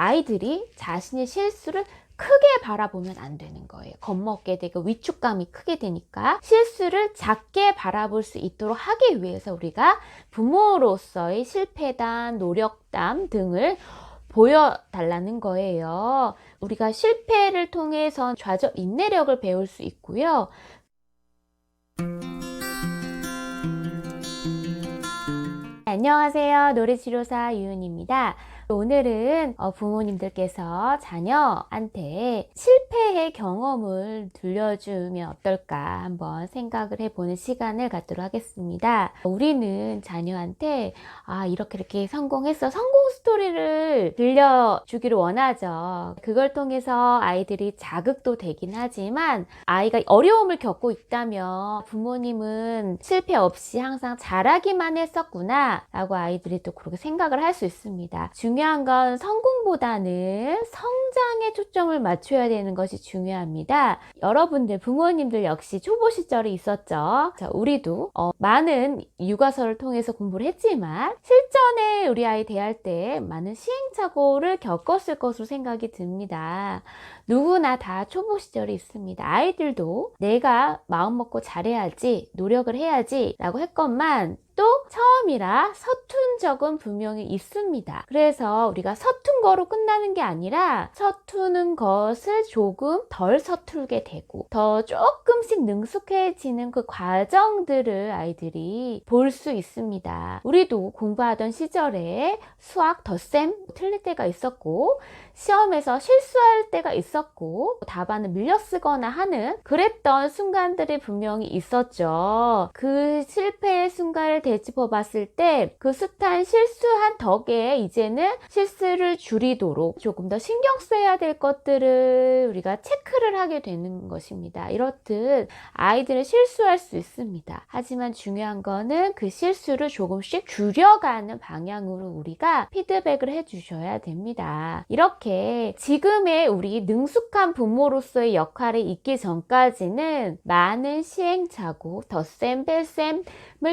아이들이 자신의 실수를 크게 바라보면 안 되는 거예요. 겁먹게 되고 위축감이 크게 되니까 실수를 작게 바라볼 수 있도록 하기 위해서 우리가 부모로서의 실패담, 노력담 등을 보여달라는 거예요. 우리가 실패를 통해서 좌절 인내력을 배울 수 있고요. 안녕하세요. 노래치료사 유은입니다. 오늘은 부모님들께서 자녀한테 실패의 경험을 들려주면 어떨까 한번 생각을 해보는 시간을 갖도록 하겠습니다. 우리는 자녀한테 이렇게 성공했어, 성공 스토리를 들려주기를 원하죠. 그걸 통해서 아이들이 자극도 되긴 하지만 아이가 어려움을 겪고 있다면 부모님은 실패 없이 항상 잘하기만 했었구나 라고 아이들이 또 그렇게 생각을 할 수 있습니다. 중요한 건 성공보다는 성장에 초점을 맞춰야 되는 것이 중요합니다. 여러분들 부모님들 역시 초보 시절이 있었죠. 자, 우리도 많은 육아서를 통해서 공부를 했지만 실전에 우리 아이 대할 때 많은 시행착오를 겪었을 것으로 생각이 듭니다. 누구나 다 초보 시절이 있습니다. 아이들도 내가 마음먹고 잘해야지, 노력을 해야지 라고 했건만 또 처음이라 서툰 적은 분명히 있습니다. 그래서 우리가 서툰 거로 끝나는 게 아니라 서투는 것을 조금 덜 서툴게 되고 더 조금씩 능숙해지는 그 과정들을 아이들이 볼 수 있습니다. 우리도 공부하던 시절에 수학 덧셈 틀릴 때가 있었고 시험에서 실수할 때가 있었고 답안을 밀려 쓰거나 하는 그랬던 순간들이 분명히 있었죠. 그 실패의 순간을 되짚어 봤을 때 그 숱한 실수한 덕에 이제는 실수를 줄이도록 조금 더 신경 써야 될 것들을 우리가 체크를 하게 되는 것입니다. 이렇듯 아이들은 실수할 수 있습니다. 하지만 중요한 거는 그 실수를 조금씩 줄여가는 방향으로 우리가 피드백을 해주셔야 됩니다. 이렇게 지금의 우리 능숙한 부모로서의 역할이 있기 전까지는 많은 시행착오, 덧셈, 뺄셈을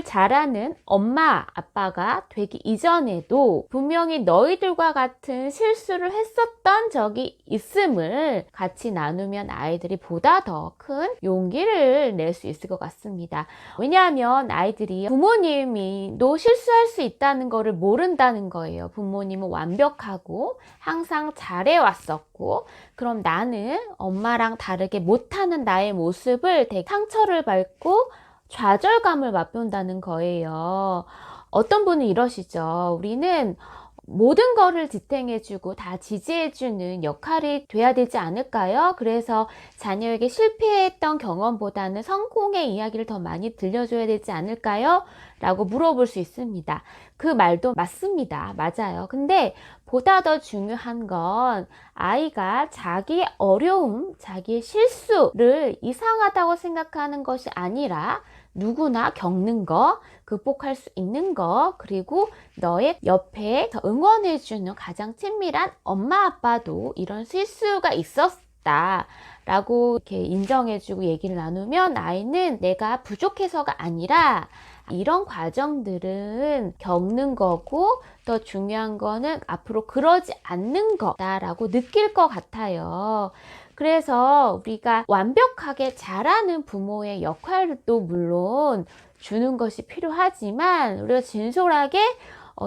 잘하는 엄마, 아빠가 되기 이전에도 분명히 너희들과 같은 실수를 했었던 적이 있음을 같이 나누면 아이들이 보다 더 큰 용기를 낼 수 있을 것 같습니다. 왜냐하면 아이들이 부모님이 너 실수할 수 있다는 거를 모른다는 거예요. 부모님은 완벽하고 항상 잘해왔었고 그럼 나는 엄마랑 다르게 못하는 나의 모습을 되게 상처를 받고 좌절감을 맛본다는 거예요. 어떤 분은 이러시죠. 우리는 모든 거를 지탱해주고 다 지지해주는 역할이 돼야 되지 않을까요? 그래서 자녀에게 실패했던 경험보다는 성공의 이야기를 더 많이 들려줘야 되지 않을까요? 라고 물어볼 수 있습니다. 그 말도 맞습니다. 맞아요. 근데 보다 더 중요한 건 아이가 자기의 어려움, 자기의 실수를 이상하다고 생각하는 것이 아니라 누구나 겪는 거, 극복할 수 있는 거, 그리고 너의 옆에 응원해주는 가장 친밀한 엄마 아빠도 이런 실수가 있었다 라고 이렇게 인정해주고 얘기를 나누면 아이는 내가 부족해서가 아니라 이런 과정들은 겪는 거고 더 중요한 거는 앞으로 그러지 않는 거다라고 느낄 것 같아요. 그래서 우리가 완벽하게 잘하는 부모의 역할도 물론 주는 것이 필요하지만 우리가 진솔하게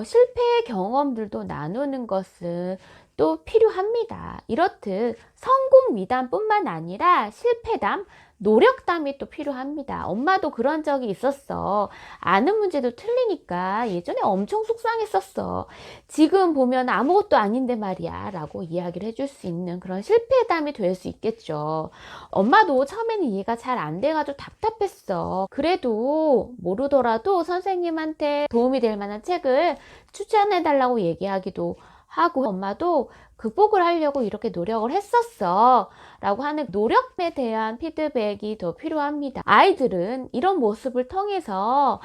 실패의 경험들도 나누는 것은 또 필요합니다. 이렇듯 성공 미담뿐만 아니라 실패담, 노력담이 또 필요합니다. 엄마도 그런 적이 있었어. 아는 문제도 틀리니까 예전에 엄청 속상했었어. 지금 보면 아무것도 아닌데 말이야 라고 이야기를 해줄 수 있는 그런 실패담이 될 수 있겠죠. 엄마도 처음에는 이해가 잘 안 돼가지고 답답했어. 그래도 모르더라도 선생님한테 도움이 될 만한 책을 추천해달라고 얘기하기도 하고 엄마도 극복을 하려고 이렇게 노력을 했었어 라고 하는 노력에 대한 피드백이 더 필요합니다. 아이들은 이런 모습을 통해서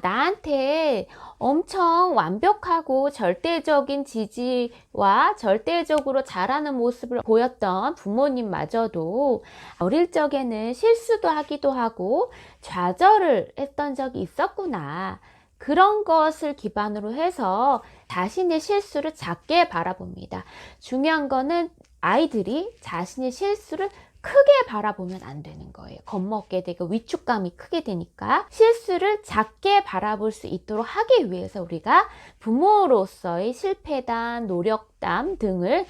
나한테 엄청 완벽하고 절대적인 지지와 절대적으로 잘하는 모습을 보였던 부모님마저도 어릴 적에는 실수도 하기도 하고 좌절을 했던 적이 있었구나. 그런 것을 기반으로 해서 자신의 실수를 작게 바라봅니다. 중요한 거는 아이들이 자신의 실수를 크게 바라보면 안 되는 거예요. 겁먹게 되고 위축감이 크게 되니까 실수를 작게 바라볼 수 있도록 하기 위해서 우리가 부모로서의 실패담, 노력담 등을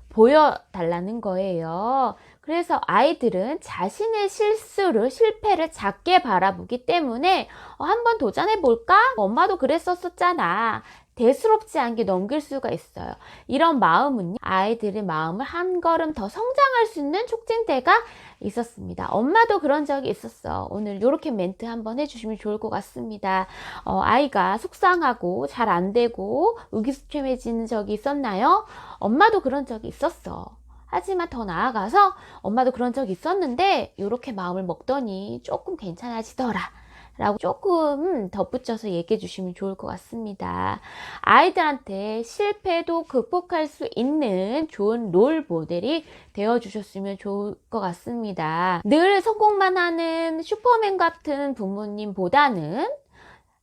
보여달라는 거예요. 그래서 아이들은 자신의 실패를 작게 바라보기 때문에 한번 도전해 볼까? 엄마도 그랬었잖아. 대수롭지 않게 넘길 수가 있어요. 이런 마음은 아이들의 마음을 한 걸음 더 성장할 수 있는 촉진대가 있었습니다. 엄마도 그런 적이 있었어. 오늘 이렇게 멘트 한번 해주시면 좋을 것 같습니다. 아이가 속상하고 잘 안 되고 의기소침해지는 적이 있었나요? 엄마도 그런 적이 있었어. 하지만 더 나아가서 엄마도 그런 적이 있었는데 이렇게 마음을 먹더니 조금 괜찮아지더라 라고 조금 덧붙여서 얘기해 주시면 좋을 것 같습니다. 아이들한테 실패도 극복할 수 있는 좋은 롤 모델이 되어 주셨으면 좋을 것 같습니다. 늘 성공만 하는 슈퍼맨 같은 부모님보다는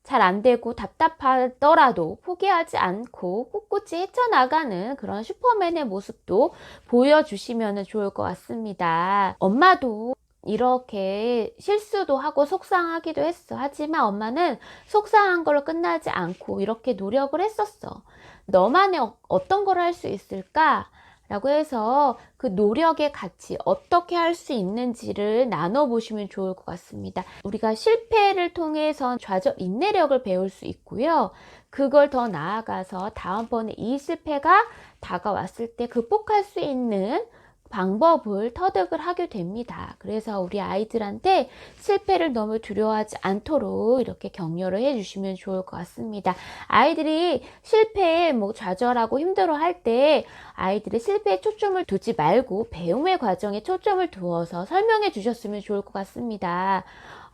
잘 안 되고 답답하더라도 포기하지 않고 꿋꿋이 헤쳐나가는 그런 슈퍼맨의 모습도 보여주시면 좋을 것 같습니다. 엄마도 이렇게 실수도 하고 속상하기도 했어. 하지만 엄마는 속상한 걸로 끝나지 않고 이렇게 노력을 했었어. 너만의 어떤 걸 할 수 있을까? 라고 해서 그 노력의 가치, 어떻게 할 수 있는지를 나눠보시면 좋을 것 같습니다. 우리가 실패를 통해서 좌절 인내력을 배울 수 있고요. 그걸 더 나아가서 다음번에 이 실패가 다가왔을 때 극복할 수 있는 방법을 터득을 하게 됩니다. 그래서 우리 아이들한테 실패를 너무 두려워하지 않도록 이렇게 격려를 해주시면 좋을 것 같습니다. 아이들이 실패에 좌절하고 힘들어할 때 아이들의 실패에 초점을 두지 말고 배움의 과정에 초점을 두어서 설명해 주셨으면 좋을 것 같습니다.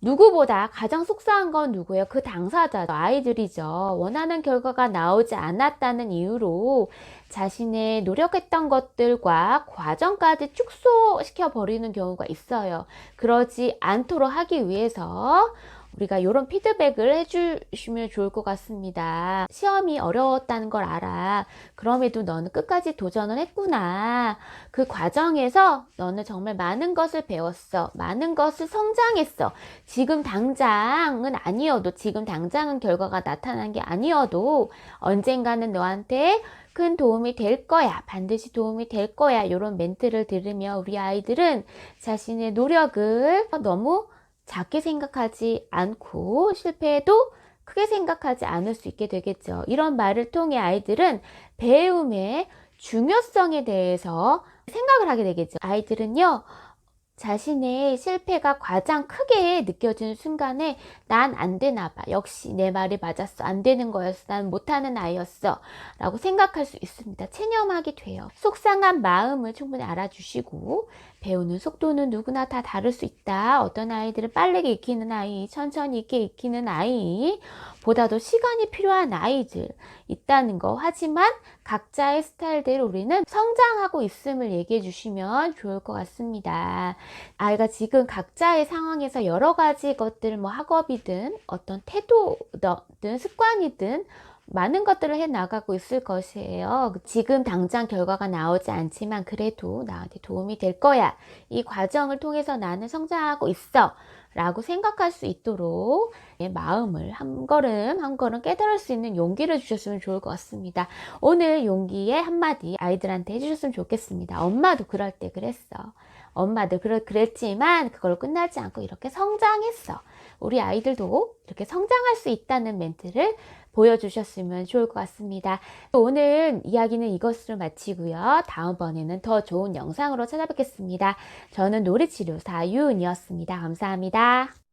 누구보다 가장 속상한 건 누구예요? 그 당사자죠. 아이들이죠. 원하는 결과가 나오지 않았다는 이유로 자신의 노력했던 것들과 과정까지 축소시켜 버리는 경우가 있어요. 그러지 않도록 하기 위해서 우리가 이런 피드백을 해주시면 좋을 것 같습니다. 시험이 어려웠다는 걸 알아. 그럼에도 너는 끝까지 도전을 했구나. 그 과정에서 너는 정말 많은 것을 배웠어. 많은 것을 성장했어. 지금 당장은 아니어도, 지금 당장은 결과가 나타난 게 아니어도 언젠가는 너한테 큰 도움이 될 거야. 반드시 도움이 될 거야. 이런 멘트를 들으며 우리 아이들은 자신의 노력을 너무 작게 생각하지 않고 실패해도 크게 생각하지 않을 수 있게 되겠죠. 이런 말을 통해 아이들은 배움의 중요성에 대해서 생각을 하게 되겠죠. 아이들은요, 자신의 실패가 가장 크게 느껴지는 순간에 난 안 되나 봐. 역시 내 말이 맞았어. 안 되는 거였어. 난 못하는 아이였어. 라고 생각할 수 있습니다. 체념하게 돼요. 속상한 마음을 충분히 알아주시고 배우는 속도는 누구나 다 다를 수 있다. 어떤 아이들은 빠르게 익히는 아이, 천천히 익히는 아이, 보다도 시간이 필요한 아이들 있다는 거. 하지만 각자의 스타일대로 우리는 성장하고 있음을 얘기해 주시면 좋을 것 같습니다. 아이가 지금 각자의 상황에서 여러 가지 것들, 학업이든 어떤 태도든 습관이든 많은 것들을 해 나가고 있을 것이에요. 지금 당장 결과가 나오지 않지만 그래도 나한테 도움이 될 거야. 이 과정을 통해서 나는 성장하고 있어. 라고 생각할 수 있도록 마음을 한 걸음 한 걸음 깨달을 수 있는 용기를 주셨으면 좋을 것 같습니다. 오늘 용기의 한마디 아이들한테 해주셨으면 좋겠습니다. 엄마도 그럴 때 그랬어. 엄마도 그랬지만 그걸 끝나지 않고 이렇게 성장했어. 우리 아이들도 이렇게 성장할 수 있다는 멘트를 보여주셨으면 좋을 것 같습니다. 오늘 이야기는 이것으로 마치고요. 다음번에는 더 좋은 영상으로 찾아뵙겠습니다. 저는 놀이치료사 유은이었습니다. 감사합니다.